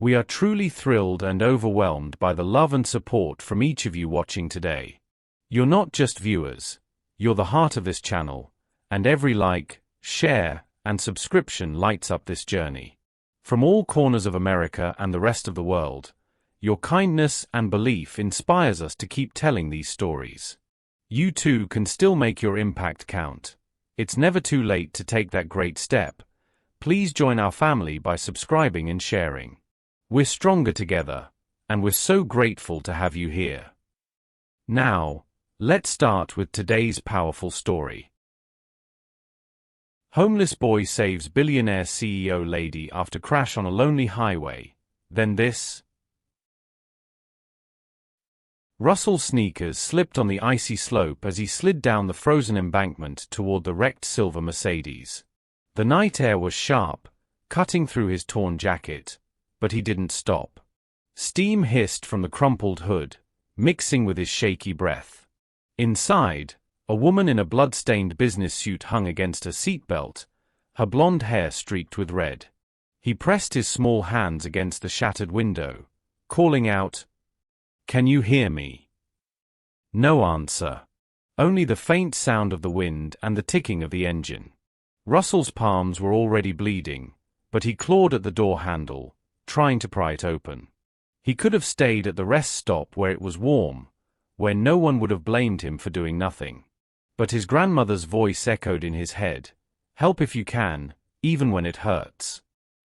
We are truly thrilled and overwhelmed by the love and support from each of you watching today. You're not just viewers, you're the heart of this channel, and every like, share, and subscription lights up this journey. From all corners of America and the rest of the world, your kindness and belief inspires us to keep telling these stories. You too can still make your impact count. It's never too late to take that great step. Please join our family by subscribing and sharing. We're stronger together, and we're so grateful to have you here. Now, let's start with today's powerful story. Homeless boy saves billionaire CEO lady after crash on a lonely highway. Then this. Russell's sneakers slipped on the icy slope as he slid down the frozen embankment toward the wrecked silver Mercedes. The night air was sharp, cutting through his torn jacket, but he didn't stop. Steam hissed from the crumpled hood, mixing with his shaky breath. Inside, a woman in a blood-stained business suit hung against her seatbelt, her blonde hair streaked with red. He pressed his small hands against the shattered window, calling out, "Can you hear me?" No answer. Only the faint sound of the wind and the ticking of the engine. Russell's palms were already bleeding, but he clawed at the door handle, trying to pry it open. He could have stayed at the rest stop where it was warm, where no one would have blamed him for doing nothing. But his grandmother's voice echoed in his head, "Help if you can, even when it hurts."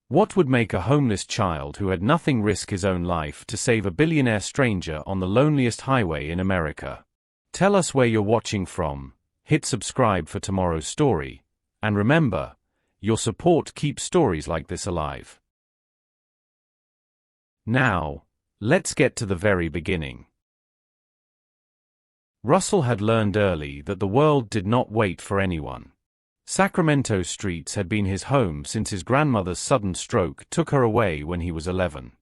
What would make a homeless child who had nothing risk his own life to save a billionaire stranger on the loneliest highway in America? Tell us where you're watching from, hit subscribe for tomorrow's story, and remember, your support keeps stories like this alive. Now, let's get to the very beginning. Russell had learned early that the world did not wait for anyone. Sacramento streets had been his home since his grandmother's sudden stroke took her away when he was 11.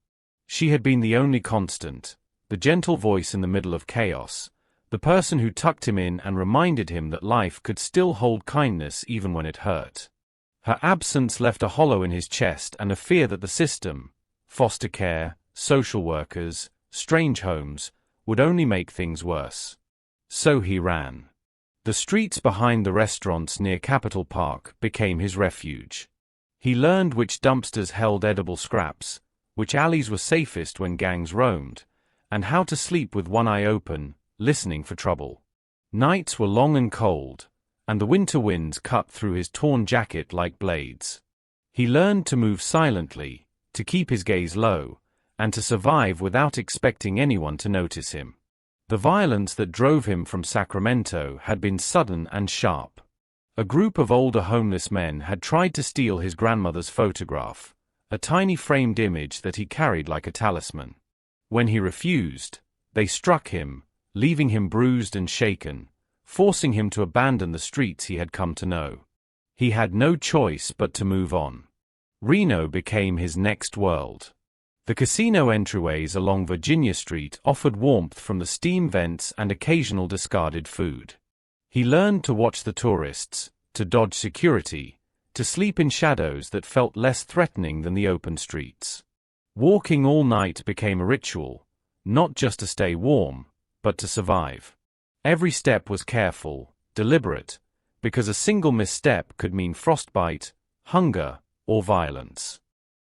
She had been the only constant, the gentle voice in the middle of chaos, the person who tucked him in and reminded him that life could still hold kindness even when it hurt. Her absence left a hollow in his chest and a fear that the system, foster care, social workers, strange homes, would only make things worse. So he ran. The streets behind the restaurants near Capitol Park became his refuge. He learned which dumpsters held edible scraps, which alleys were safest when gangs roamed, and how to sleep with one eye open, listening for trouble. Nights were long and cold, and the winter winds cut through his torn jacket like blades. He learned to move silently, to keep his gaze low, and to survive without expecting anyone to notice him. The violence that drove him from Sacramento had been sudden and sharp. A group of older homeless men had tried to steal his grandmother's photograph, a tiny framed image that he carried like a talisman. When he refused, they struck him, leaving him bruised and shaken, forcing him to abandon the streets he had come to know. He had no choice but to move on. Reno became his next world. The casino entryways along Virginia Street offered warmth from the steam vents and occasional discarded food. He learned to watch the tourists, to dodge security, to sleep in shadows that felt less threatening than the open streets. Walking all night became a ritual, not just to stay warm, but to survive. Every step was careful, deliberate, because a single misstep could mean frostbite, hunger, or violence.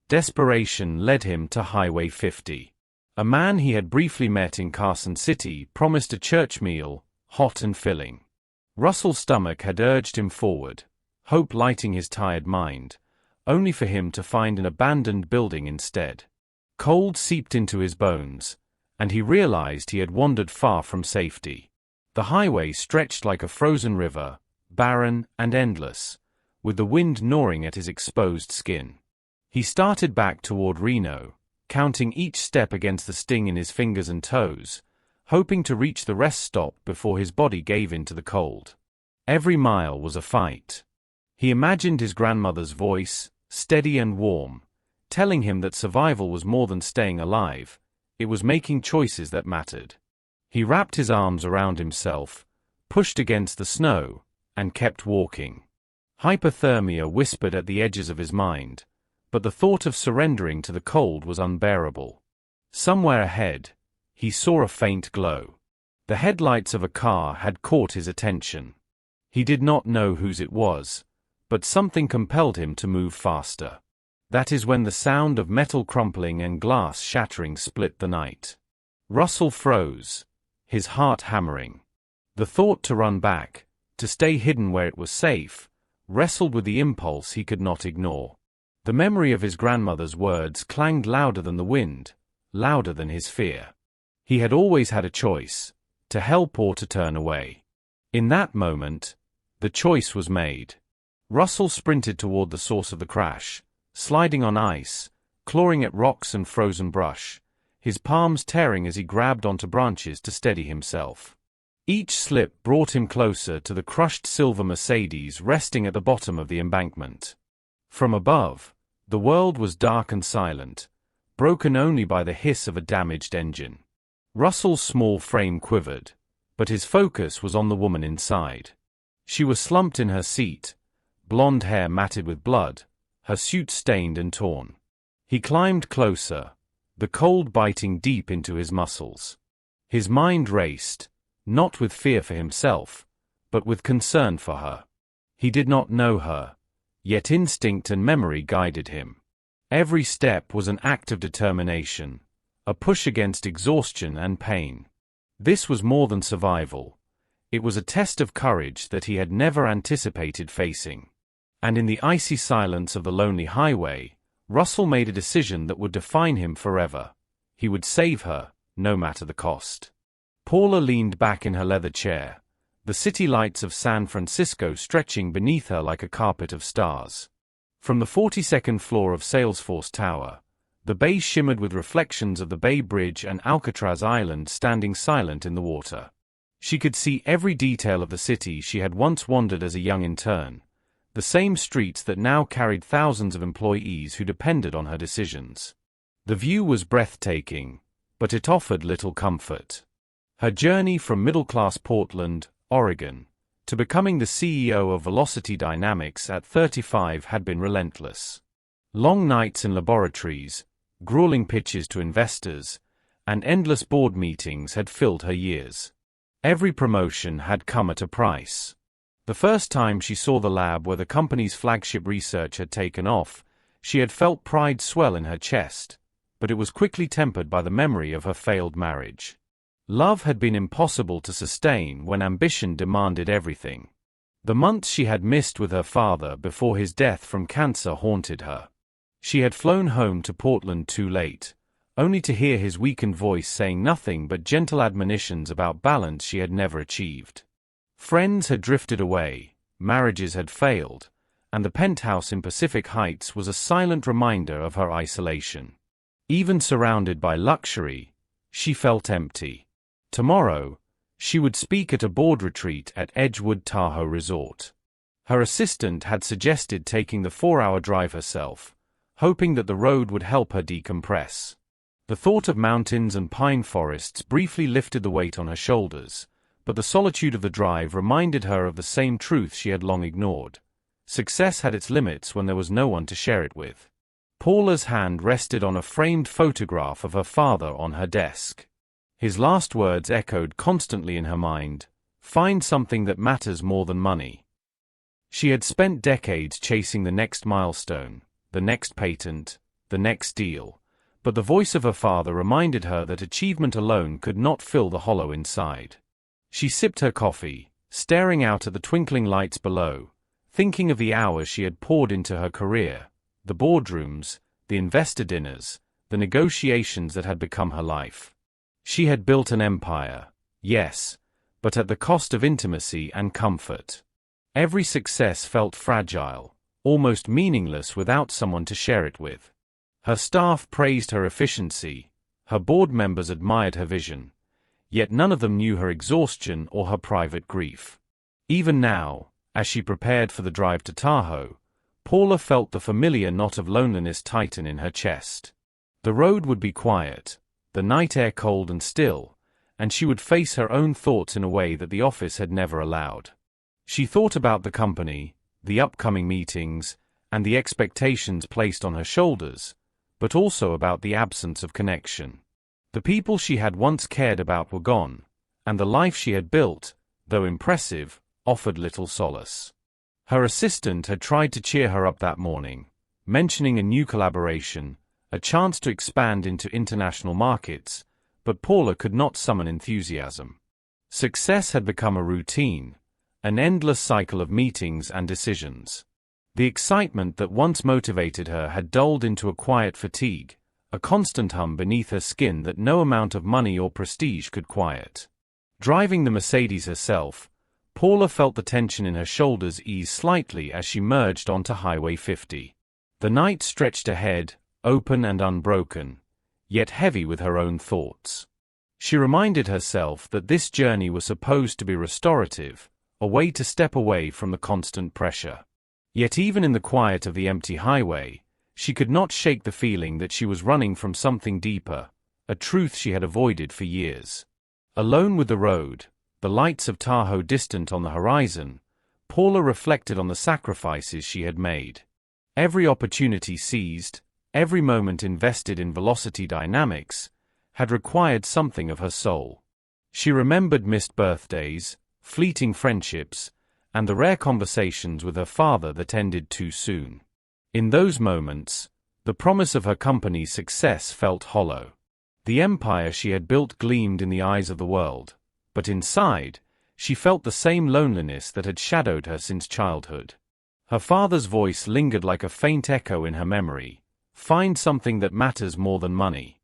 Desperation led him to Highway 50. A man he had briefly met in Carson City promised a church meal, hot and filling. Russell's stomach had urged him forward, hope lighting his tired mind, only for him to find an abandoned building instead. Cold seeped into his bones, and he realized he had wandered far from safety. The highway stretched like a frozen river, barren and endless, with the wind gnawing at his exposed skin. He started back toward Reno, counting each step against the sting in his fingers and toes, hoping to reach the rest stop before his body gave in to the cold. Every mile was a fight. He imagined his grandmother's voice, steady and warm, telling him that survival was more than staying alive, it was making choices that mattered. He wrapped his arms around himself, pushed against the snow, and kept walking. Hypothermia whispered at the edges of his mind, but the thought of surrendering to the cold was unbearable. Somewhere ahead, he saw a faint glow. The headlights of a car had caught his attention. He did not know whose it was, but something compelled him to move faster. That is when the sound of metal crumpling and glass shattering split the night. Russell froze, his heart hammering. The thought to run back, to stay hidden where it was safe, wrestled with the impulse he could not ignore. The memory of his grandmother's words clanged louder than the wind, louder than his fear. He had always had a choice, to help or to turn away. In that moment, the choice was made. Russell sprinted toward the source of the crash, sliding on ice, clawing at rocks and frozen brush, his palms tearing as he grabbed onto branches to steady himself. Each slip brought him closer to the crushed silver Mercedes resting at the bottom of the embankment. From above, the world was dark and silent, broken only by the hiss of a damaged engine. Russell's small frame quivered, but his focus was on the woman inside. She was slumped in her seat, blonde hair matted with blood, her suit stained and torn. He climbed closer, the cold biting deep into his muscles. His mind raced, not with fear for himself, but with concern for her. He did not know her, yet instinct and memory guided him. Every step was an act of determination, a push against exhaustion and pain. This was more than survival. It was a test of courage that he had never anticipated facing. And in the icy silence of the lonely highway, Russell made a decision that would define him forever. He would save her, no matter the cost. Paula leaned back in her leather chair, the city lights of San Francisco stretching beneath her like a carpet of stars. From the 42nd floor of Salesforce Tower, the bay shimmered with reflections of the Bay Bridge and Alcatraz Island standing silent in the water. She could see every detail of the city she had once wandered as a young intern, the same streets that now carried thousands of employees who depended on her decisions. The view was breathtaking, but it offered little comfort. Her journey from middle-class Portland, Oregon, to becoming the CEO of Velocity Dynamics at 35 had been relentless. Long nights in laboratories, grueling pitches to investors, and endless board meetings had filled her years. Every promotion had come at a price. The first time she saw the lab where the company's flagship research had taken off, she had felt pride swell in her chest, but it was quickly tempered by the memory of her failed marriage. Love had been impossible to sustain when ambition demanded everything. The months she had missed with her father before his death from cancer haunted her. She had flown home to Portland too late, only to hear his weakened voice saying nothing but gentle admonitions about balance she had never achieved. Friends had drifted away, marriages had failed, and the penthouse in Pacific Heights was a silent reminder of her isolation. Even surrounded by luxury, she felt empty. Tomorrow, she would speak at a board retreat at Edgewood Tahoe Resort. Her assistant had suggested taking the 4-hour drive herself, hoping that the road would help her decompress. The thought of mountains and pine forests briefly lifted the weight on her shoulders, but the solitude of the drive reminded her of the same truth she had long ignored. Success had its limits when there was no one to share it with. Paula's hand rested on a framed photograph of her father on her desk. His last words echoed constantly in her mind, "Find something that matters more than money." She had spent decades chasing the next milestone, the next patent, the next deal, but the voice of her father reminded her that achievement alone could not fill the hollow inside. She sipped her coffee, staring out at the twinkling lights below, thinking of the hours she had poured into her career, the boardrooms, the investor dinners, the negotiations that had become her life. She had built an empire, yes, but at the cost of intimacy and comfort. Every success felt fragile, almost meaningless without someone to share it with. Her staff praised her efficiency, her board members admired her vision, yet none of them knew her exhaustion or her private grief. Even now, as she prepared for the drive to Tahoe, Paula felt the familiar knot of loneliness tighten in her chest. The road would be quiet, the night air cold and still, and she would face her own thoughts in a way that the office had never allowed. She thought about the company, the upcoming meetings, and the expectations placed on her shoulders, but also about the absence of connection. The people she had once cared about were gone, and the life she had built, though impressive, offered little solace. Her assistant had tried to cheer her up that morning, mentioning a new collaboration, a chance to expand into international markets, but Paula could not summon enthusiasm. Success had become a routine, an endless cycle of meetings and decisions. The excitement that once motivated her had dulled into a quiet fatigue, a constant hum beneath her skin that no amount of money or prestige could quiet. Driving the Mercedes herself, Paula felt the tension in her shoulders ease slightly as she merged onto Highway 50. The night stretched ahead, open and unbroken, yet heavy with her own thoughts. She reminded herself that this journey was supposed to be restorative, a way to step away from the constant pressure. Yet even in the quiet of the empty highway, she could not shake the feeling that she was running from something deeper, a truth she had avoided for years. Alone with the road, the lights of Tahoe distant on the horizon, Paula reflected on the sacrifices she had made. Every opportunity seized, every moment invested in velocity dynamics, had required something of her soul. She remembered missed birthdays, fleeting friendships, and the rare conversations with her father that ended too soon. In those moments, the promise of her company's success felt hollow. The empire she had built gleamed in the eyes of the world, but inside, she felt the same loneliness that had shadowed her since childhood. Her father's voice lingered like a faint echo in her memory, "Find something that matters more than money."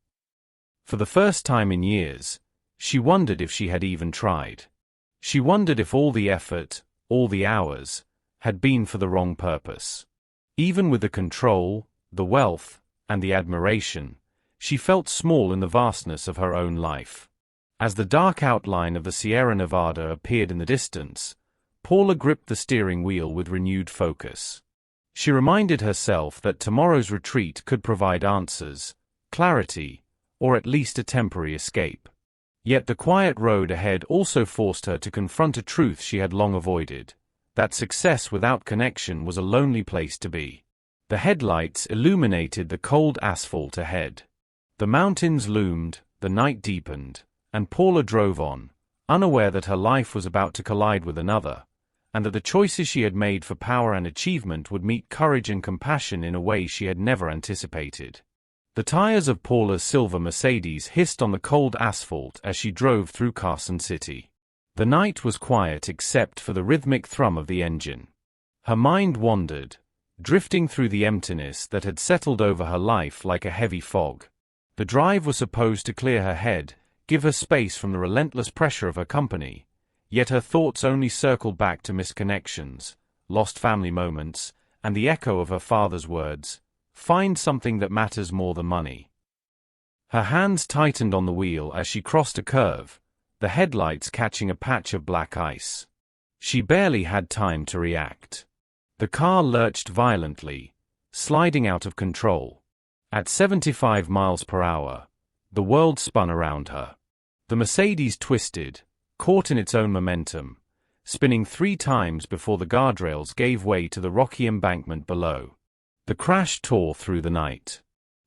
For the first time in years, she wondered if she had even tried. She wondered if all the effort, all the hours, had been for the wrong purpose. Even with the control, the wealth, and the admiration, she felt small in the vastness of her own life. As the dark outline of the Sierra Nevada appeared in the distance, Paula gripped the steering wheel with renewed focus. She reminded herself that tomorrow's retreat could provide answers, clarity, or at least a temporary escape. Yet the quiet road ahead also forced her to confront a truth she had long avoided, that success without connection was a lonely place to be. The headlights illuminated the cold asphalt ahead. The mountains loomed, the night deepened, and Paula drove on, unaware that her life was about to collide with another, and that the choices she had made for power and achievement would meet courage and compassion in a way she had never anticipated. The tires of Paula's silver Mercedes hissed on the cold asphalt as she drove through Carson City. The night was quiet except for the rhythmic thrum of the engine. Her mind wandered, drifting through the emptiness that had settled over her life like a heavy fog. The drive was supposed to clear her head, give her space from the relentless pressure of her company, yet her thoughts only circled back to missed connections, lost family moments, and the echo of her father's words, "Find something that matters more than money." Her hands tightened on the wheel as she crossed a curve, the headlights catching a patch of black ice. She barely had time to react. The car lurched violently, sliding out of control. At 75 miles per hour, the world spun around her. The Mercedes twisted, caught in its own momentum, spinning 3 times before the guardrails gave way to the rocky embankment below. The crash tore through the night.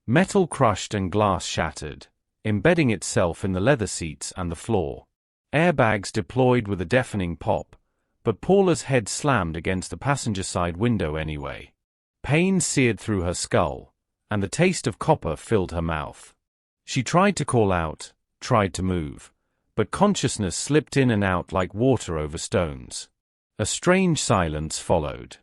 Metal crushed and glass shattered, embedding itself in the leather seats and the floor. Airbags deployed with a deafening pop, but Paula's head slammed against the passenger side window anyway. Pain seared through her skull, and the taste of copper filled her mouth. She tried to call out, tried to move, but consciousness slipped in and out like water over stones. A strange silence followed.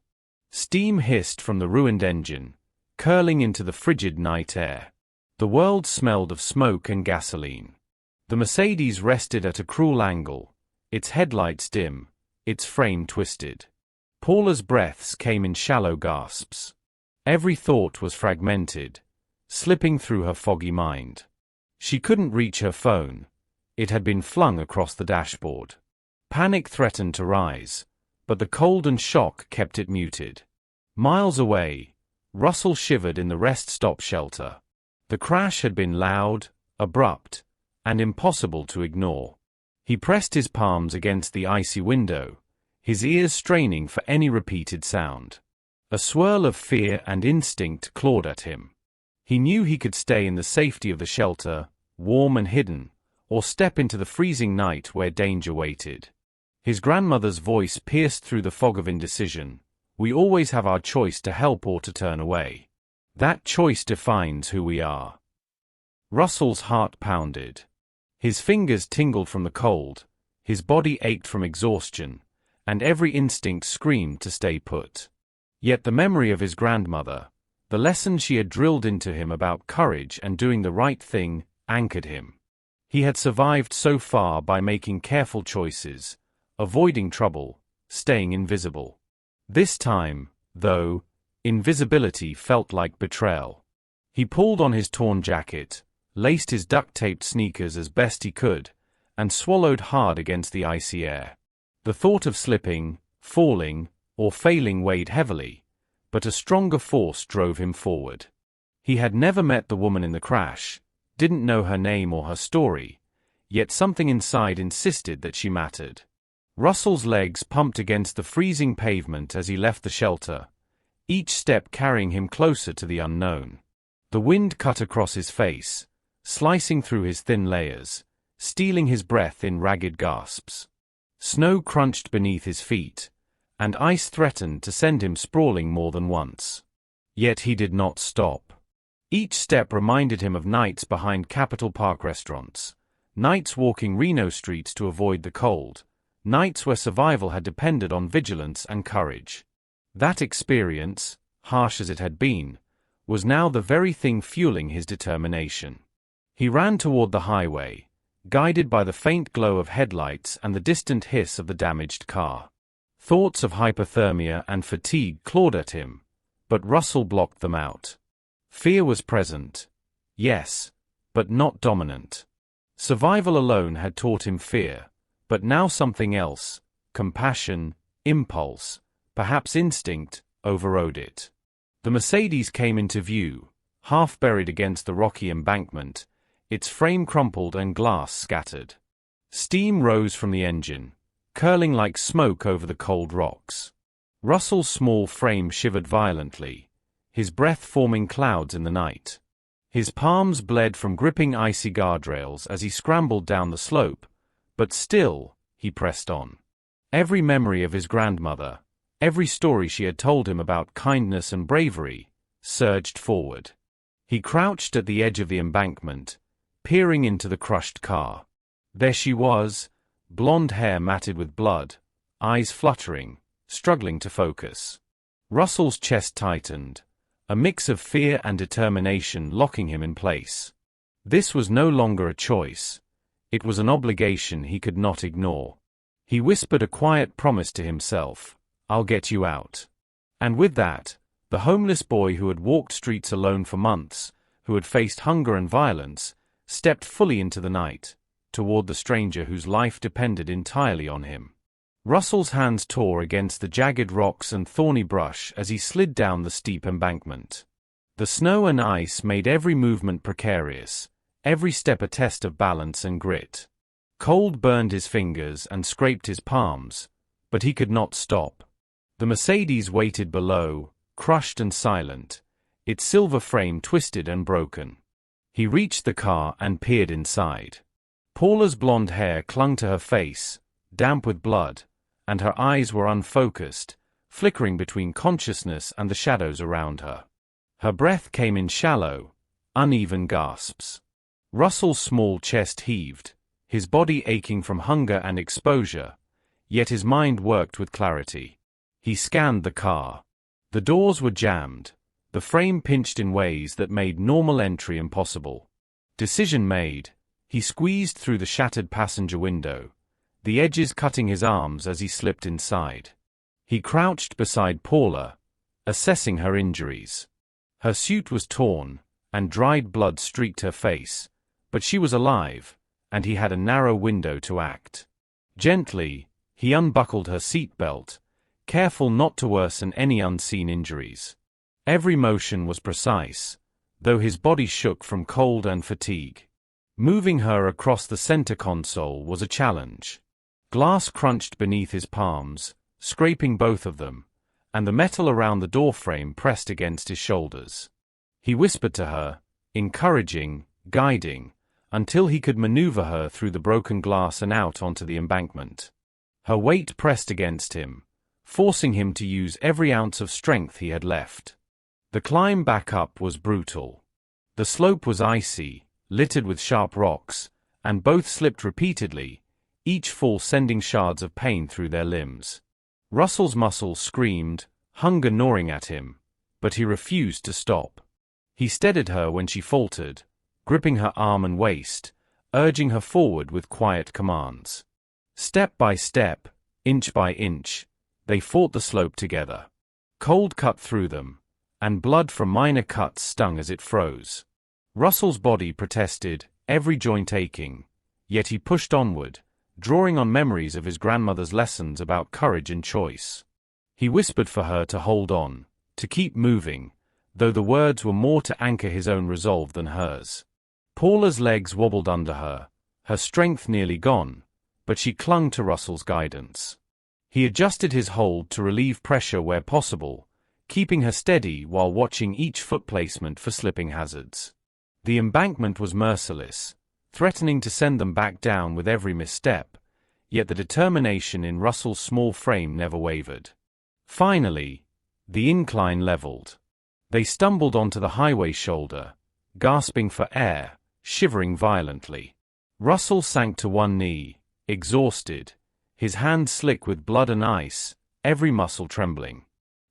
Steam hissed from the ruined engine, curling into the frigid night air. The world smelled of smoke and gasoline. The Mercedes rested at a cruel angle, its headlights dim, its frame twisted. Paula's breaths came in shallow gasps. Every thought was fragmented, slipping through her foggy mind. She couldn't reach her phone. It had been flung across the dashboard. Panic threatened to rise, but the cold and shock kept it muted. Miles away, Russell shivered in the rest stop shelter. The crash had been loud, abrupt, and impossible to ignore. He pressed his palms against the icy window, his ears straining for any repeated sound. A swirl of fear and instinct clawed at him. He knew he could stay in the safety of the shelter, warm and hidden, or step into the freezing night where danger waited. His grandmother's voice pierced through the fog of indecision. We always have our choice to help or to turn away. That choice defines who we are. Russell's heart pounded. His fingers tingled from the cold, his body ached from exhaustion, and every instinct screamed to stay put. Yet the memory of his grandmother, the lesson she had drilled into him about courage and doing the right thing, anchored him. He had survived so far by making careful choices, avoiding trouble, staying invisible. This time, though, invisibility felt like betrayal. He pulled on his torn jacket, laced his duct-taped sneakers as best he could, and swallowed hard against the icy air. The thought of slipping, falling, or failing weighed heavily, but a stronger force drove him forward. He had never met the woman in the crash, didn't know her name or her story, yet something inside insisted that she mattered. Russell's legs pumped against the freezing pavement as he left the shelter, each step carrying him closer to the unknown. The wind cut across his face, slicing through his thin layers, stealing his breath in ragged gasps. Snow crunched beneath his feet, and ice threatened to send him sprawling more than once. Yet he did not stop. Each step reminded him of nights behind Capitol Park restaurants, nights walking Reno streets to avoid the cold, nights where survival had depended on vigilance and courage. That experience, harsh as it had been, was now the very thing fueling his determination. He ran toward the highway, guided by the faint glow of headlights and the distant hiss of the damaged car. Thoughts of hypothermia and fatigue clawed at him, but Russell blocked them out. Fear was present, yes, but not dominant. Survival alone had taught him fear, but now something else, compassion, impulse, perhaps instinct, overrode it. The Mercedes came into view, half buried against the rocky embankment, its frame crumpled and glass scattered. Steam rose from the engine, curling like smoke over the cold rocks. Russell's small frame shivered violently, his breath forming clouds in the night. His palms bled from gripping icy guardrails as he scrambled down the slope, but still, he pressed on. Every memory of his grandmother, every story she had told him about kindness and bravery, surged forward. He crouched at the edge of the embankment, peering into the crushed car. There she was, blonde hair matted with blood, eyes fluttering, struggling to focus. Russell's chest tightened, a mix of fear and determination locking him in place. This was no longer a choice. It was an obligation he could not ignore. He whispered a quiet promise to himself, "I'll get you out." And with that, the homeless boy who had walked streets alone for months, who had faced hunger and violence, stepped fully into the night, toward the stranger whose life depended entirely on him. Russell's hands tore against the jagged rocks and thorny brush as he slid down the steep embankment. The snow and ice made every movement precarious, every step a test of balance and grit. Cold burned his fingers and scraped his palms, but he could not stop. The Mercedes waited below, crushed and silent, its silver frame twisted and broken. He reached the car and peered inside. Paula's blonde hair clung to her face, damp with blood, and her eyes were unfocused, flickering between consciousness and the shadows around her. Her breath came in shallow, uneven gasps. Russell's small chest heaved, his body aching from hunger and exposure, yet his mind worked with clarity. He scanned the car. The doors were jammed, the frame pinched in ways that made normal entry impossible. Decision made, he squeezed through the shattered passenger window, the edges cutting his arms as he slipped inside. He crouched beside Paula, assessing her injuries. Her suit was torn, and dried blood streaked her face, but she was alive, and he had a narrow window to act. Gently, he unbuckled her seatbelt, careful not to worsen any unseen injuries. Every motion was precise, though his body shook from cold and fatigue. Moving her across the center console was a challenge. Glass crunched beneath his palms, scraping both of them, and the metal around the doorframe pressed against his shoulders. He whispered to her, encouraging, guiding, until he could maneuver her through the broken glass and out onto the embankment. Her weight pressed against him, forcing him to use every ounce of strength he had left. The climb back up was brutal. The slope was icy, littered with sharp rocks, and both slipped repeatedly, each fall sending shards of pain through their limbs. Russell's muscles screamed, hunger gnawing at him, but he refused to stop. He steadied her when she faltered, gripping her arm and waist, urging her forward with quiet commands. Step by step, inch by inch, they fought the slope together. Cold cut through them, and blood from minor cuts stung as it froze. Russell's body protested, every joint aching, yet he pushed onward, drawing on memories of his grandmother's lessons about courage and choice. He whispered for her to hold on, to keep moving, though the words were more to anchor his own resolve than hers. Paula's legs wobbled under her, her strength nearly gone, but she clung to Russell's guidance. He adjusted his hold to relieve pressure where possible, keeping her steady while watching each foot placement for slipping hazards. The embankment was merciless, threatening to send them back down with every misstep, yet the determination in Russell's small frame never wavered. Finally, the incline leveled. They stumbled onto the highway shoulder, gasping for air, shivering violently. Russell sank to one knee, exhausted, his hands slick with blood and ice, every muscle trembling.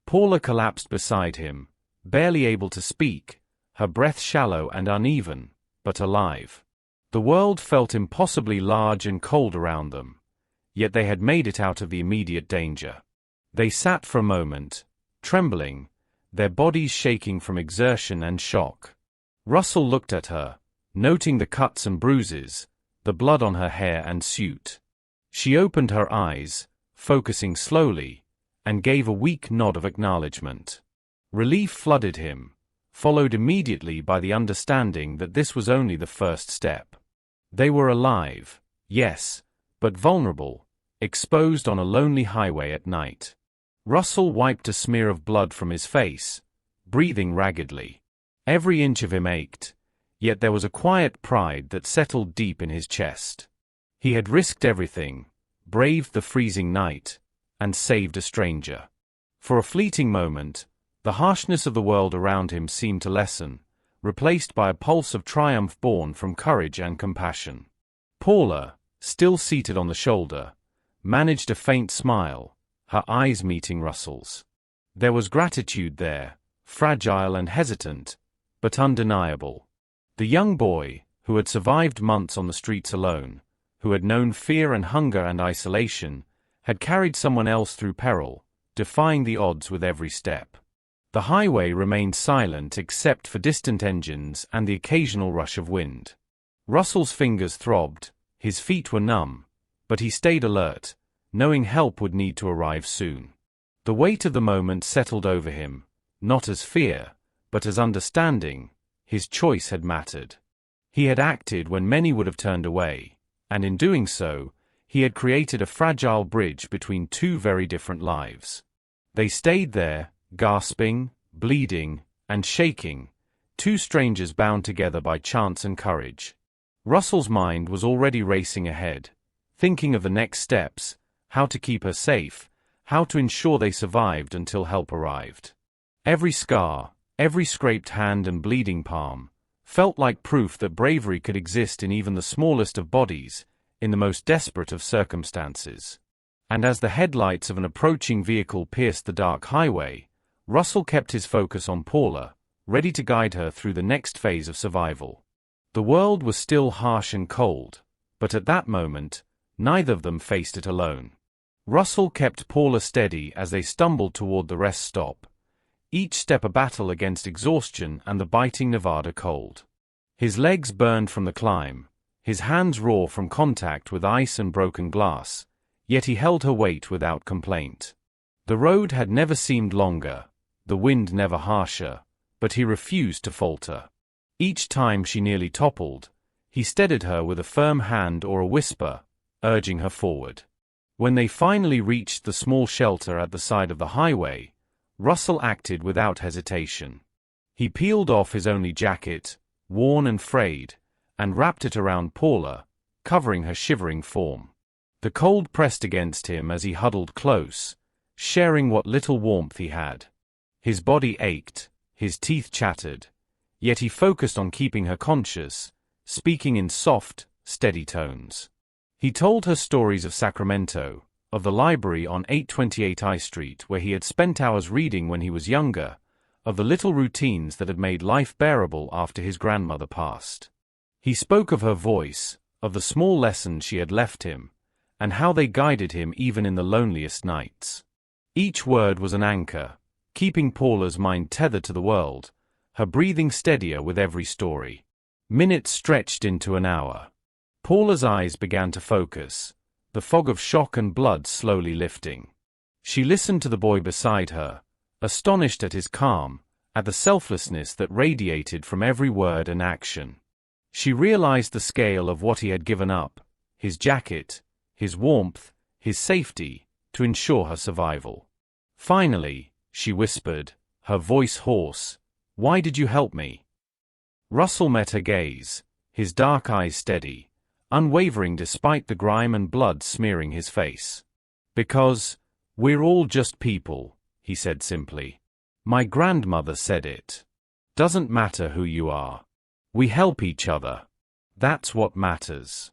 Paula collapsed beside him, barely able to speak, her breath shallow and uneven, but alive. The world felt impossibly large and cold around them, yet they had made it out of the immediate danger. They sat for a moment, trembling, their bodies shaking from exertion and shock. Russell looked at her, noting the cuts and bruises, the blood on her hair and suit. She opened her eyes, focusing slowly, and gave a weak nod of acknowledgement. Relief flooded him, followed immediately by the understanding that this was only the first step. They were alive, yes, but vulnerable, exposed on a lonely highway at night. Russell wiped a smear of blood from his face, breathing raggedly. Every inch of him ached, yet there was a quiet pride that settled deep in his chest. He had risked everything, braved the freezing night, and saved a stranger. For a fleeting moment, the harshness of the world around him seemed to lessen, replaced by a pulse of triumph born from courage and compassion. Paula, still seated on the shoulder, managed a faint smile, her eyes meeting Russell's. There was gratitude there, fragile and hesitant, but undeniable. The young boy, who had survived months on the streets alone, who had known fear and hunger and isolation, had carried someone else through peril, defying the odds with every step. The highway remained silent except for distant engines and the occasional rush of wind. Russell's fingers throbbed, his feet were numb, but he stayed alert, knowing help would need to arrive soon. The weight of the moment settled over him, not as fear, but as understanding. His choice had mattered. He had acted when many would have turned away, and in doing so, he had created a fragile bridge between two very different lives. They stayed there, gasping, bleeding, and shaking, two strangers bound together by chance and courage. Russell's mind was already racing ahead, thinking of the next steps, how to keep her safe, how to ensure they survived until help arrived. Every scar, every scraped hand and bleeding palm, felt like proof that bravery could exist in even the smallest of bodies, in the most desperate of circumstances. And as the headlights of an approaching vehicle pierced the dark highway, Russell kept his focus on Paula, ready to guide her through the next phase of survival. The world was still harsh and cold, but at that moment, neither of them faced it alone. Russell kept Paula steady as they stumbled toward the rest stop, each step a battle against exhaustion and the biting Nevada cold. His legs burned from the climb, his hands raw from contact with ice and broken glass, yet he held her weight without complaint. The road had never seemed longer, the wind never harsher, but he refused to falter. Each time she nearly toppled, he steadied her with a firm hand or a whisper, urging her forward. When they finally reached the small shelter at the side of the highway, Russell acted without hesitation. He peeled off his only jacket, worn and frayed, and wrapped it around Paula, covering her shivering form. The cold pressed against him as he huddled close, sharing what little warmth he had. His body ached, his teeth chattered, yet he focused on keeping her conscious, speaking in soft, steady tones. He told her stories of Sacramento, of the library on 828 I Street where he had spent hours reading when he was younger, of the little routines that had made life bearable after his grandmother passed. He spoke of her voice, of the small lessons she had left him, and how they guided him even in the loneliest nights. Each word was an anchor, keeping Paula's mind tethered to the world, her breathing steadier with every story. Minutes stretched into an hour. Paula's eyes began to focus, the fog of shock and blood slowly lifting. She listened to the boy beside her, astonished at his calm, at the selflessness that radiated from every word and action. She realized the scale of what he had given up, his jacket, his warmth, his safety, to ensure her survival. Finally, she whispered, her voice hoarse, "Why did you help me?" Russell met her gaze, his dark eyes steady, unwavering despite the grime and blood smearing his face. "Because we're all just people," he said simply. "My grandmother said it. Doesn't matter who you are. We help each other. That's what matters."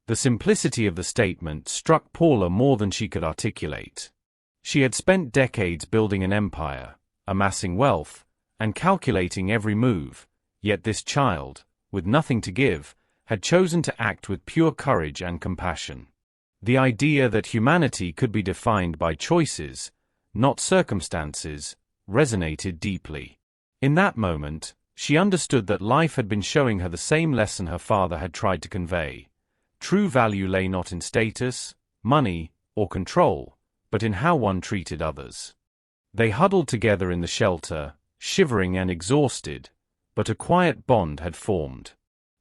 The simplicity of the statement struck Paula more than she could articulate. She had spent decades building an empire, amassing wealth, and calculating every move, yet this child, with nothing to give, had chosen to act with pure courage and compassion. The idea that humanity could be defined by choices, not circumstances, resonated deeply. In that moment, she understood that life had been showing her the same lesson her father had tried to convey. True value lay not in status, money, or control, but in how one treated others. They huddled together in the shelter, shivering and exhausted, but a quiet bond had formed.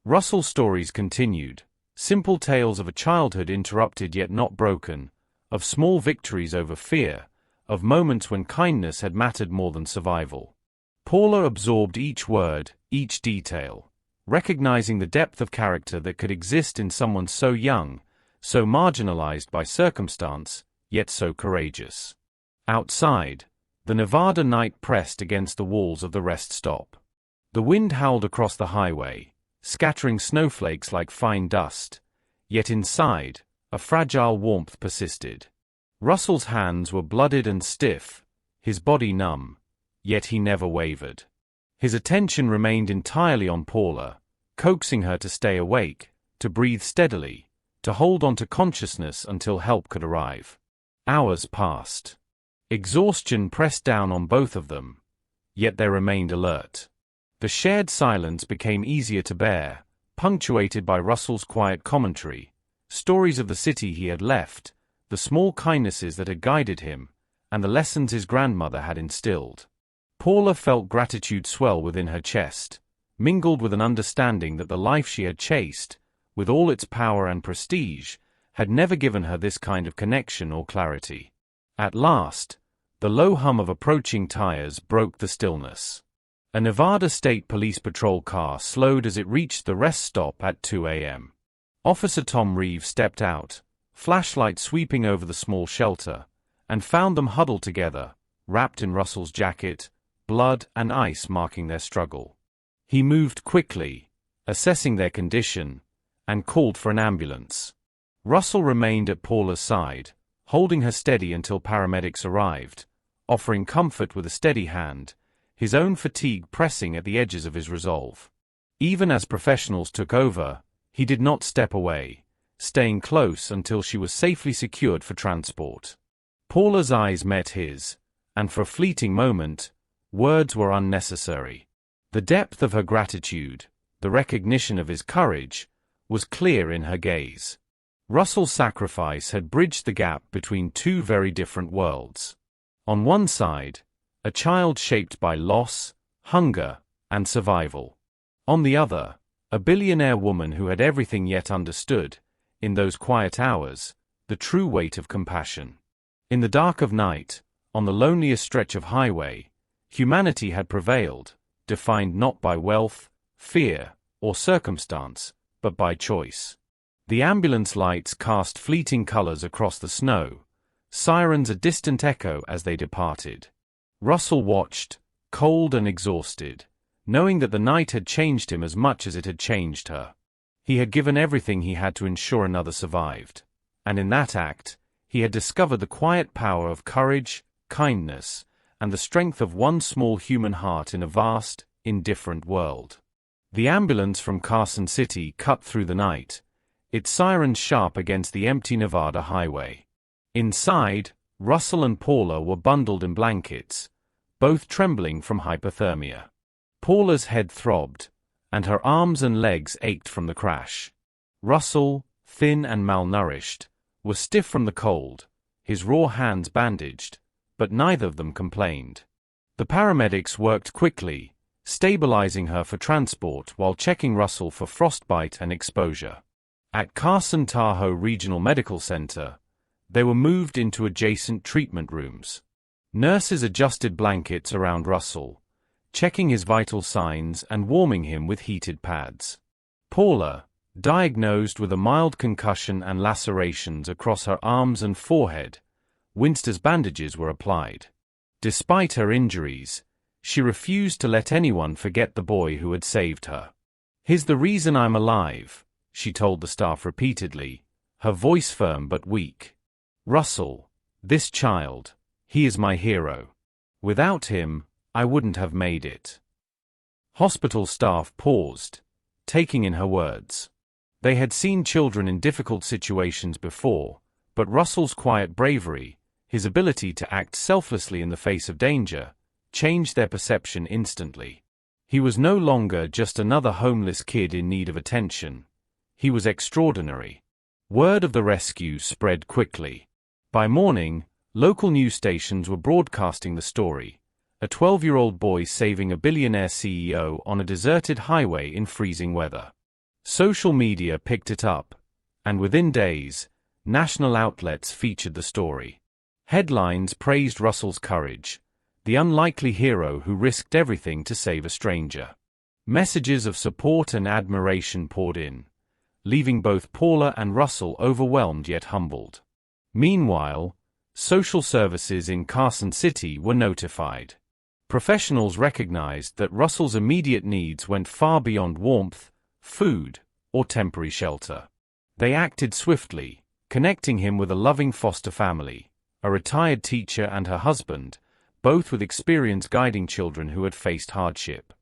Russell's stories continued, simple tales of a childhood interrupted yet not broken, of small victories over fear, of moments when kindness had mattered more than survival. Paula absorbed each word, each detail, recognizing the depth of character that could exist in someone so young, so marginalized by circumstance, yet so courageous. Outside, the Nevada night pressed against the walls of the rest stop. The wind howled across the highway, scattering snowflakes like fine dust, yet inside, a fragile warmth persisted. Russell's hands were blooded and stiff, his body numb, yet he never wavered. His attention remained entirely on Paula, coaxing her to stay awake, to breathe steadily, to hold on to consciousness until help could arrive. Hours passed. Exhaustion pressed down on both of them, yet they remained alert. The shared silence became easier to bear, punctuated by Russell's quiet commentary, stories of the city he had left, the small kindnesses that had guided him, and the lessons his grandmother had instilled. Paula felt gratitude swell within her chest, mingled with an understanding that the life she had chased, with all its power and prestige, had never given her this kind of connection or clarity. At last, the low hum of approaching tires broke the stillness. A Nevada State Police patrol car slowed as it reached the rest stop at 2 a.m. Officer Tom Reeves stepped out, flashlight sweeping over the small shelter, and found them huddled together, wrapped in Russell's jacket, blood and ice marking their struggle. He moved quickly, assessing their condition, and called for an ambulance. Russell remained at Paula's side, holding her steady until paramedics arrived, offering comfort with a steady hand, his own fatigue pressing at the edges of his resolve. Even as professionals took over, he did not step away, staying close until she was safely secured for transport. Paula's eyes met his, and for a fleeting moment, words were unnecessary. The depth of her gratitude, the recognition of his courage, was clear in her gaze. Russell's sacrifice had bridged the gap between two very different worlds. On one side, a child shaped by loss, hunger, and survival. On the other, a billionaire woman who had everything yet understood, in those quiet hours, the true weight of compassion. In the dark of night, On the loneliest stretch of highway, humanity had prevailed, defined not by wealth, fear, or circumstance, but by choice. The ambulance lights cast fleeting colors across the snow, sirens a distant echo as they departed. Russell watched, cold and exhausted, knowing that the night had changed him as much as it had changed her. He had given everything he had to ensure another survived, and in that act, he had discovered the quiet power of courage, kindness, and the strength of one small human heart in a vast, indifferent world. The ambulance from Carson City cut through the night, its sirens sharp against the empty Nevada highway. Inside, Russell and Paula were bundled in blankets, both trembling from hypothermia. Paula's head throbbed, and her arms and legs ached from the crash. Russell, thin and malnourished, was stiff from the cold, his raw hands bandaged, but neither of them complained. The paramedics worked quickly, stabilizing her for transport while checking Russell for frostbite and exposure. At Carson Tahoe Regional Medical Center, they were moved into adjacent treatment rooms. Nurses adjusted blankets around Russell, checking his vital signs and warming him with heated pads. Paula, diagnosed with a mild concussion and lacerations across her arms and forehead, winced as bandages were applied. Despite her injuries, she refused to let anyone forget the boy who had saved her. "He's the reason I'm alive," she told the staff repeatedly, her voice firm but weak. "Russell, this child, he is my hero. Without him, I wouldn't have made it." Hospital staff paused, taking in her words. They had seen children in difficult situations before, but Russell's quiet bravery, his ability to act selflessly in the face of danger, changed their perception instantly. He was no longer just another homeless kid in need of attention. He was extraordinary. Word of the rescue spread quickly. By morning, local news stations were broadcasting the story: a 12-year-old boy saving a billionaire CEO on a deserted highway in freezing weather. Social media picked it up, and within days, national outlets featured the story. Headlines praised Russell's courage, the unlikely hero who risked everything to save a stranger. Messages of support and admiration poured in, leaving both Paula and Russell overwhelmed yet humbled. Meanwhile, social services in Carson City were notified. Professionals recognized that Russell's immediate needs went far beyond warmth, food, or temporary shelter. They acted swiftly, connecting him with a loving foster family, a retired teacher and her husband, both with experience guiding children who had faced hardship.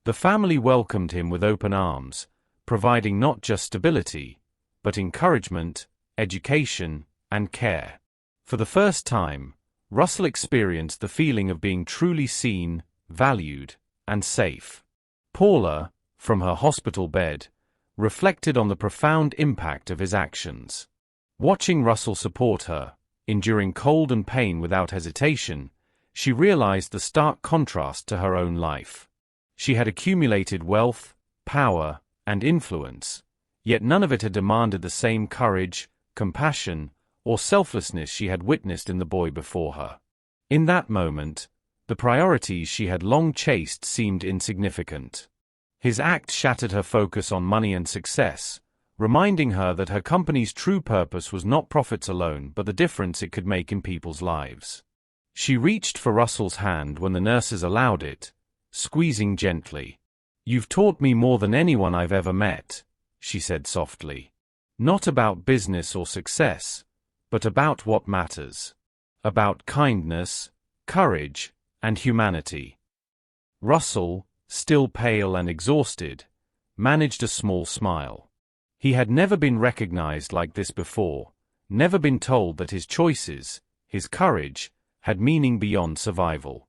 The family welcomed him with open arms, providing not just stability, but encouragement, education, and care. For the first time, Russell experienced the feeling of being truly seen, valued, and safe. Paula, from her hospital bed, reflected on the profound impact of his actions. Watching Russell support her, enduring cold and pain without hesitation, she realized the stark contrast to her own life. She had accumulated wealth, power, and influence, yet none of it had demanded the same courage, compassion, or selflessness she had witnessed in the boy before her. In that moment, the priorities she had long chased seemed insignificant. His act shattered her focus on money and success, reminding her that her company's true purpose was not profits alone but the difference it could make in people's lives. She reached for Russell's hand when the nurses allowed it, squeezing gently. "You've taught me more than anyone I've ever met," she said softly. "Not about business or success, but about what matters. About kindness, courage, and humanity." Russell, still pale and exhausted, managed a small smile. He had never been recognized like this before, never been told that his choices, his courage, had meaning beyond survival.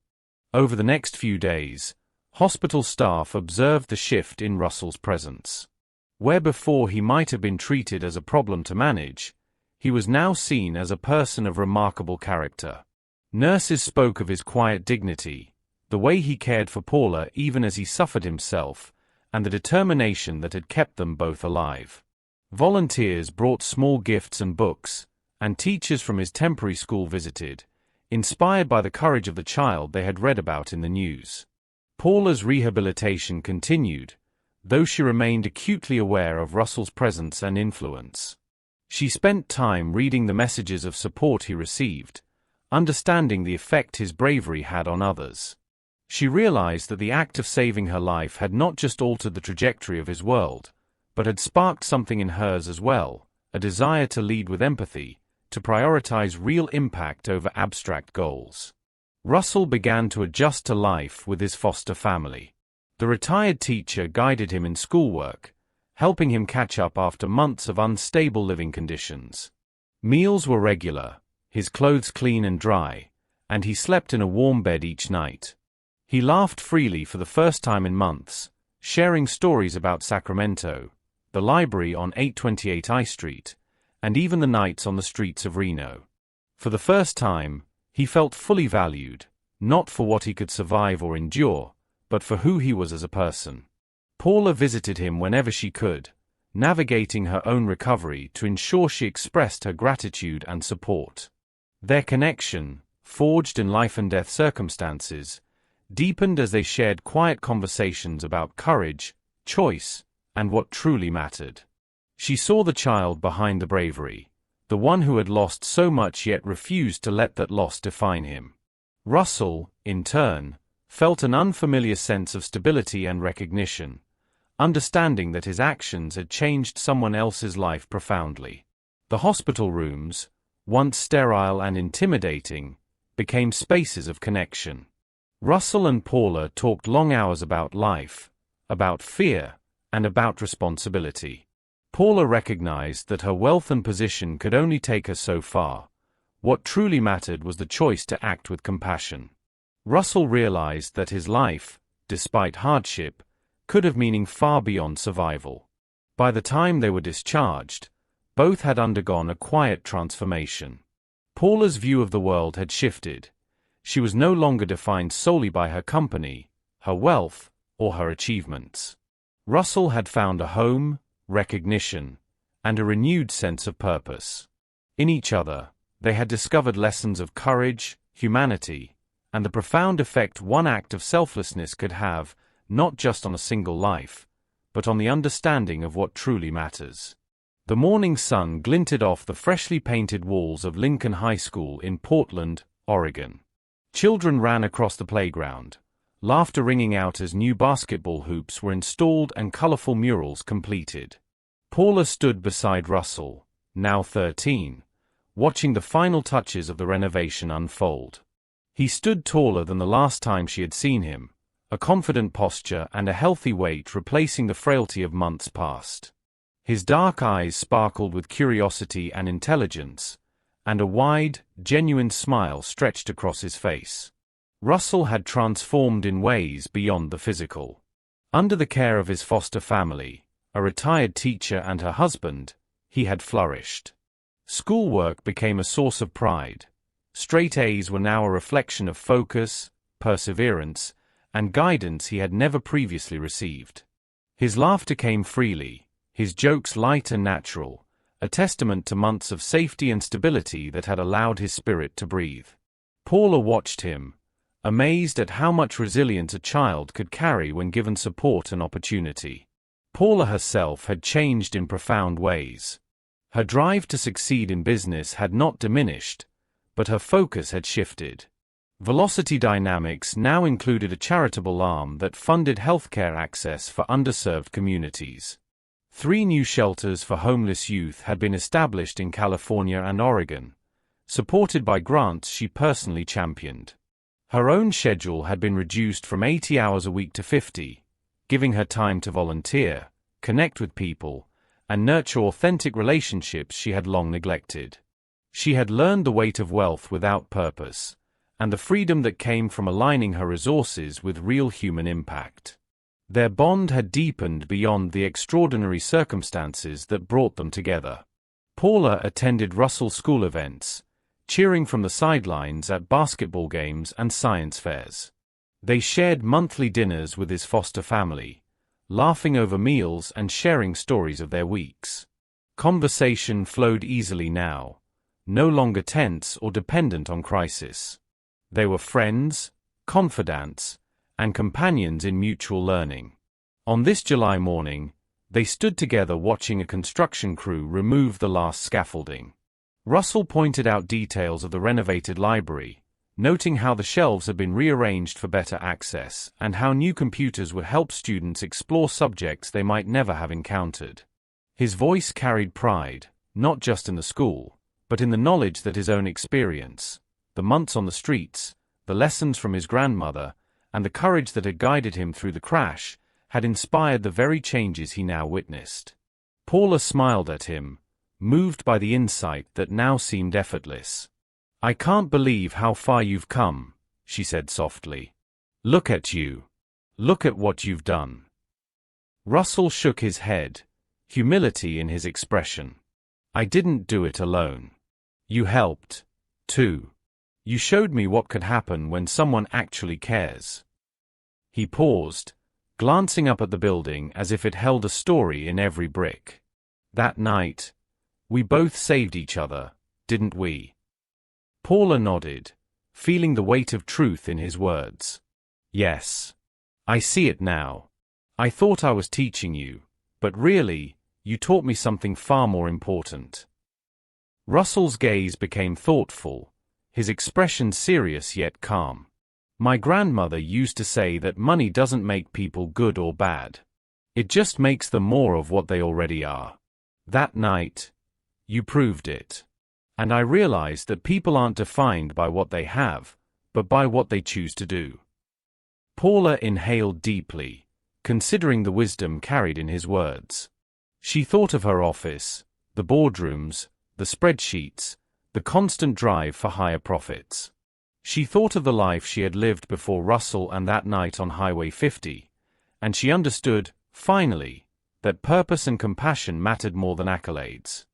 Over the next few days, hospital staff observed the shift in Russell's presence. Where before he might have been treated as a problem to manage, he was now seen as a person of remarkable character. Nurses spoke of his quiet dignity, the way he cared for Paula even as he suffered himself, and the determination that had kept them both alive. Volunteers brought small gifts and books, and teachers from his temporary school visited, inspired by the courage of the child they had read about in the news. Paula's rehabilitation continued, though she remained acutely aware of Russell's presence and influence. She spent time reading the messages of support he received, understanding the effect his bravery had on others. She realized that the act of saving her life had not just altered the trajectory of his world, but had sparked something in hers as well, a desire to lead with empathy, to prioritize real impact over abstract goals. Russell began to adjust to life with his foster family. The retired teacher guided him in schoolwork, helping him catch up after months of unstable living conditions. Meals were regular, his clothes clean and dry, and he slept in a warm bed each night. He laughed freely for the first time in months, sharing stories about Sacramento, the library on 828 I Street, and even the nights on the streets of Reno. For the first time, he felt fully valued, not for what he could survive or endure, but for who he was as a person. Paula visited him whenever she could, navigating her own recovery to ensure she expressed her gratitude and support. Their connection, forged in life-and-death circumstances, deepened as they shared quiet conversations about courage, choice, and what truly mattered. She saw the child behind the bravery, the one who had lost so much yet refused to let that loss define him. Russell, in turn, felt an unfamiliar sense of stability and recognition, understanding that his actions had changed someone else's life profoundly. The hospital rooms, once sterile and intimidating, became spaces of connection. Russell and Paula talked long hours about life, about fear, and about responsibility. Paula recognized that her wealth and position could only take her so far. What truly mattered was the choice to act with compassion. Russell realized that his life, despite hardship, could have meaning far beyond survival. By the time they were discharged, both had undergone a quiet transformation. Paula's view of the world had shifted. She was no longer defined solely by her company, her wealth, or her achievements. Russell had found a home, recognition, and a renewed sense of purpose. In each other, they had discovered lessons of courage, humanity, and the profound effect one act of selflessness could have, not just on a single life, but on the understanding of what truly matters. The morning sun glinted off the freshly painted walls of Lincoln High School in Portland, Oregon. Children ran across the playground, laughter ringing out as new basketball hoops were installed and colorful murals completed. Paula stood beside Russell, now 13, watching the final touches of the renovation unfold. He stood taller than the last time she had seen him, a confident posture and a healthy weight replacing the frailty of months past. His dark eyes sparkled with curiosity and intelligence, and a wide, genuine smile stretched across his face. Russell had transformed in ways beyond the physical. Under the care of his foster family, a retired teacher and her husband, he had flourished. Schoolwork became a source of pride. Straight A's were now a reflection of focus, perseverance, and guidance he had never previously received. His laughter came freely, his jokes light and natural, a testament to months of safety and stability that had allowed his spirit to breathe. Paula watched him, amazed at how much resilience a child could carry when given support and opportunity. Paula herself had changed in profound ways. Her drive to succeed in business had not diminished, but her focus had shifted. Velocity Dynamics now included a charitable arm that funded healthcare access for underserved communities. 3 new shelters for homeless youth had been established in California and Oregon, supported by grants she personally championed. Her own schedule had been reduced from 80 hours a week to 50, giving her time to volunteer, connect with people, and nurture authentic relationships she had long neglected. She had learned the weight of wealth without purpose, and the freedom that came from aligning her resources with real human impact. Their bond had deepened beyond the extraordinary circumstances that brought them together. Paula attended Russell's school events, cheering from the sidelines at basketball games and science fairs. They shared monthly dinners with his foster family, laughing over meals and sharing stories of their weeks. Conversation flowed easily now, no longer tense or dependent on crisis. They were friends, confidants, and companions in mutual learning. On this July morning, they stood together watching a construction crew remove the last scaffolding. Russell pointed out details of the renovated library, noting how the shelves had been rearranged for better access and how new computers would help students explore subjects they might never have encountered. His voice carried pride, not just in the school, but in the knowledge that his own experience, the months on the streets, the lessons from his grandmother, and the courage that had guided him through the crash, had inspired the very changes he now witnessed. Paula smiled at him, moved by the insight that now seemed effortless. "I can't believe how far you've come," she said softly. "Look at you. Look at what you've done." Russell shook his head, humility in his expression. "I didn't do it alone. You helped, too. You showed me what could happen when someone actually cares." He paused, glancing up at the building as if it held a story in every brick. "That night, we both saved each other, didn't we?" Paula nodded, feeling the weight of truth in his words. "Yes. I see it now. I thought I was teaching you, but really, you taught me something far more important." Russell's gaze became thoughtful, his expression serious yet calm. "My grandmother used to say that money doesn't make people good or bad. It just makes them more of what they already are. That night, you proved it. And I realized that people aren't defined by what they have, but by what they choose to do." Paula inhaled deeply, considering the wisdom carried in his words. She thought of her office, the boardrooms, the spreadsheets, the constant drive for higher profits. She thought of the life she had lived before Russell and that night on Highway 50, and she understood, finally, that purpose and compassion mattered more than accolades.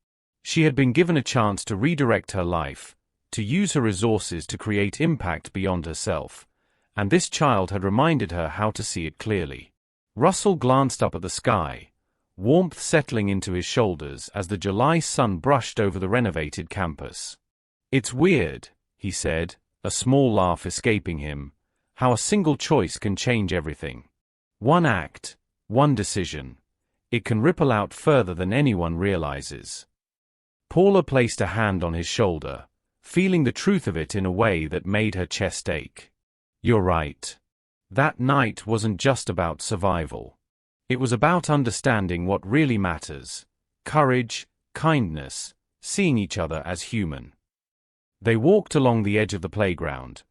She had been given a chance to redirect her life, to use her resources to create impact beyond herself, and this child had reminded her how to see it clearly. Russell glanced up at the sky, warmth settling into his shoulders as the July sun brushed over the renovated campus. "It's weird," he said, a small laugh escaping him, "how a single choice can change everything. One act, one decision. It can ripple out further than anyone realizes." Paula placed a hand on his shoulder, feeling the truth of it in a way that made her chest ache. "You're right. That night wasn't just about survival. It was about understanding what really matters: courage, kindness, seeing each other as human." They walked along the edge of the playground,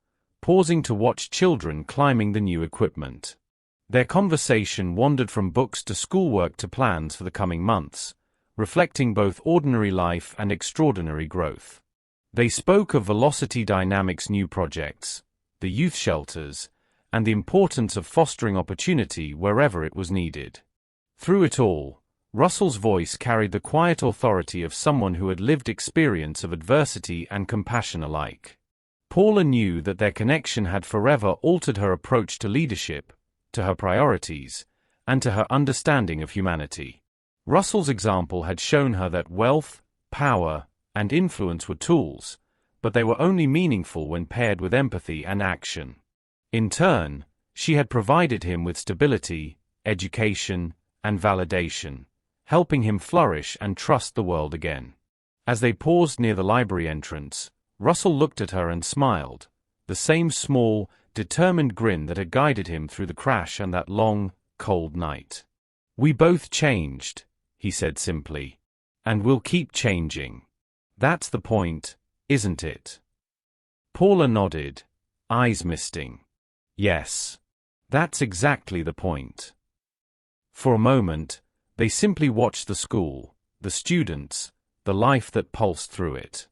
pausing to watch children climbing the new equipment. Their conversation wandered from books to schoolwork to plans for the coming months, reflecting both ordinary life and extraordinary growth. They spoke of Velocity Dynamics' new projects, the youth shelters, and the importance of fostering opportunity wherever it was needed. Through it all, Russell's voice carried the quiet authority of someone who had lived experience of adversity and compassion alike. Paula knew that their connection had forever altered her approach to leadership, to her priorities, and to her understanding of humanity. Russell's example had shown her that wealth, power, and influence were tools, but they were only meaningful when paired with empathy and action. In turn, she had provided him with stability, education, and validation, helping him flourish and trust the world again. As they paused near the library entrance, Russell looked at her and smiled, the same small, determined grin that had guided him through the crash and that long, cold night. "We both changed," he said simply. "And we'll keep changing. That's the point, isn't it?" Paula nodded, eyes misting. "Yes. That's exactly the point." For a moment, they simply watched the school, the students, the life that pulsed through it.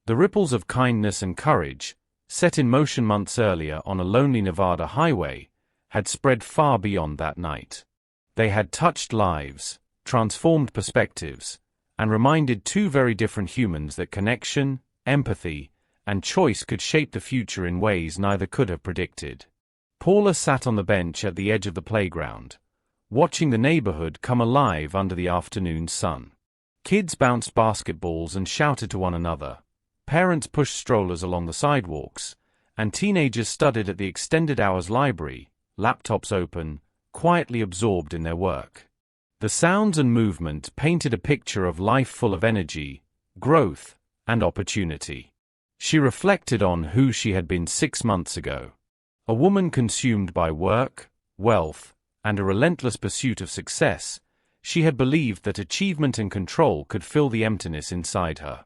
The ripples of kindness and courage, set in motion months earlier on a lonely Nevada highway, had spread far beyond that night. They had touched lives, transformed perspectives, and reminded two very different humans that connection, empathy, and choice could shape the future in ways neither could have predicted. Paula sat on the bench at the edge of the playground, watching the neighborhood come alive under the afternoon sun. Kids bounced basketballs and shouted to one another. Parents pushed strollers along the sidewalks, and teenagers studied at the extended hours library, laptops open, quietly absorbed in their work. The sounds and movement painted a picture of life full of energy, growth, and opportunity. She reflected on who she had been 6 months ago. A woman consumed by work, wealth, and a relentless pursuit of success. She had believed that achievement and control could fill the emptiness inside her.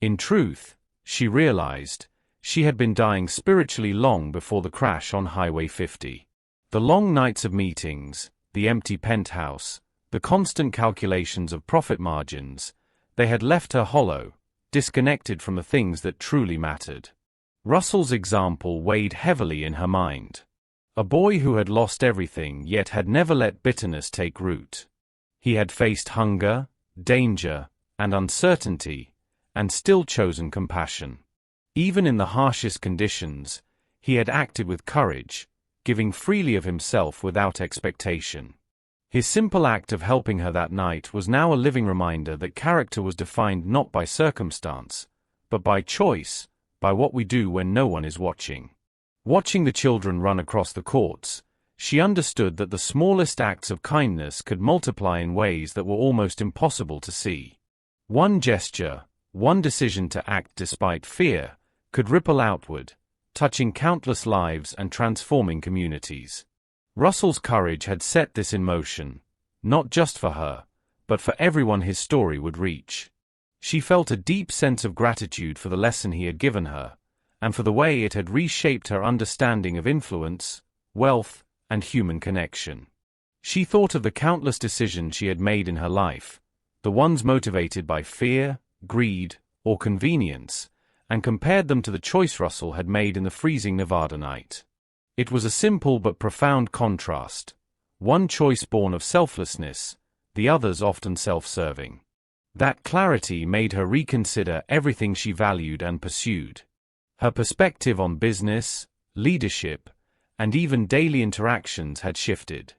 In truth, she realized, she had been dying spiritually long before the crash on Highway 50. The long nights of meetings, the empty penthouse, the constant calculations of profit margins, they had left her hollow, disconnected from the things that truly mattered. Russell's example weighed heavily in her mind. A boy who had lost everything yet had never let bitterness take root. He had faced hunger, danger, and uncertainty, and still chosen compassion. Even in the harshest conditions, he had acted with courage, giving freely of himself without expectation. His simple act of helping her that night was now a living reminder that character was defined not by circumstance, but by choice, by what we do when no one is watching. Watching the children run across the courts, she understood that the smallest acts of kindness could multiply in ways that were almost impossible to see. One gesture, one decision to act despite fear, could ripple outward, touching countless lives and transforming communities. Russell's courage had set this in motion, not just for her, but for everyone his story would reach. She felt a deep sense of gratitude for the lesson he had given her, and for the way it had reshaped her understanding of influence, wealth, and human connection. She thought of the countless decisions she had made in her life, the ones motivated by fear, greed, or convenience, and compared them to the choice Russell had made in the freezing Nevada night. It was a simple but profound contrast, one choice born of selflessness, the others often self-serving. That clarity made her reconsider everything she valued and pursued. Her perspective on business, leadership, and even daily interactions had shifted.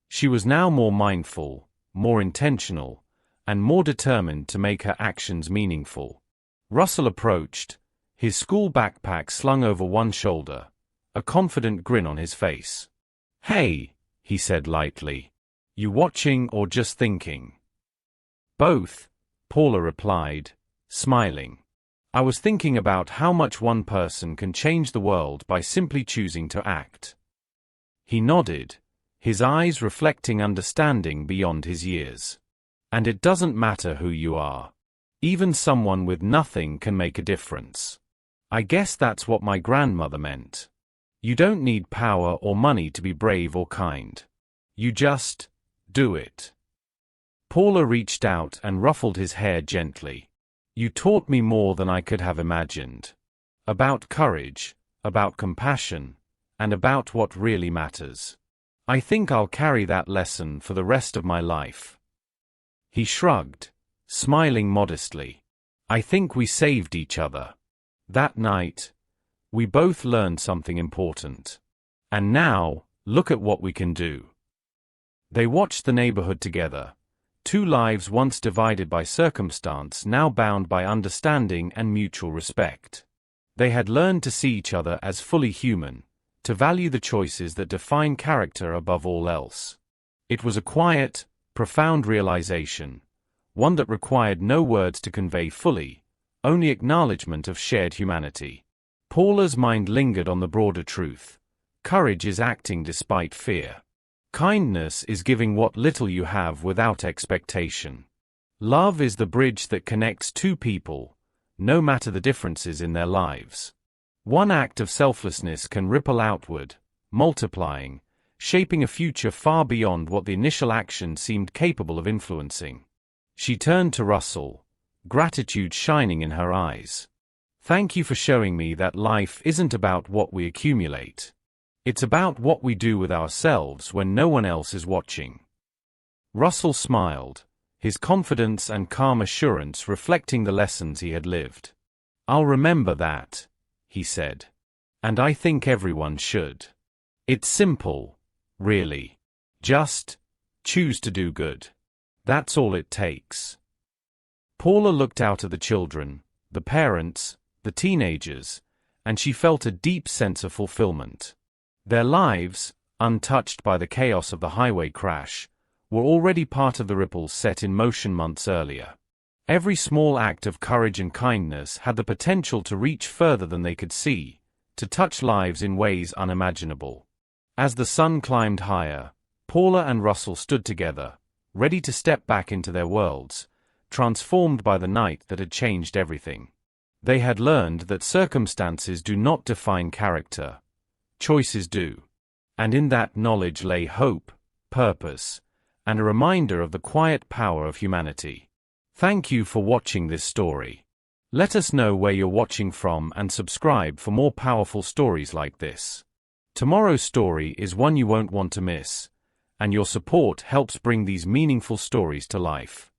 She was now more mindful, more intentional, and more determined to make her actions meaningful. Russell approached, his school backpack slung over one shoulder, a confident grin on his face. "Hey," he said lightly. "You watching or just thinking?" "Both," Paula replied, smiling. "I was thinking about how much one person can change the world by simply choosing to act." He nodded, his eyes reflecting understanding beyond his years. "And it doesn't matter who you are. Even someone with nothing can make a difference. I guess that's what my grandmother meant. You don't need power or money to be brave or kind. You just do it." Paula reached out and ruffled his hair gently. "You taught me more than I could have imagined. About courage, about compassion, and about what really matters. I think I'll carry that lesson for the rest of my life." He shrugged, smiling modestly. "I think we saved each other. That night, we both learned something important. And now, look at what we can do." They watched the neighborhood together, two lives once divided by circumstance now bound by understanding and mutual respect. They had learned to see each other as fully human, to value the choices that define character above all else. It was a quiet, profound realization, one that required no words to convey fully, only acknowledgement of shared humanity. Paula's mind lingered on the broader truth. Courage is acting despite fear. Kindness is giving what little you have without expectation. Love is the bridge that connects two people, no matter the differences in their lives. One act of selflessness can ripple outward, multiplying, shaping a future far beyond what the initial action seemed capable of influencing. She turned to Russell, gratitude shining in her eyes. "Thank you for showing me that life isn't about what we accumulate. It's about what we do with ourselves when no one else is watching." Russell smiled, his confidence and calm assurance reflecting the lessons he had lived. "I'll remember that," he said. "And I think everyone should. It's simple, really. Just choose to do good. That's all it takes." Paula looked out at the children, the parents, the teenagers, and she felt a deep sense of fulfillment. Their lives, untouched by the chaos of the highway crash, were already part of the ripples set in motion months earlier. Every small act of courage and kindness had the potential to reach further than they could see, to touch lives in ways unimaginable. As the sun climbed higher, Paula and Russell stood together, ready to step back into their worlds, transformed by the night that had changed everything. They had learned that circumstances do not define character. Choices do. And in that knowledge lay hope, purpose, and a reminder of the quiet power of humanity. Thank you for watching this story. Let us know where you're watching from and subscribe for more powerful stories like this. Tomorrow's story is one you won't want to miss, and your support helps bring these meaningful stories to life.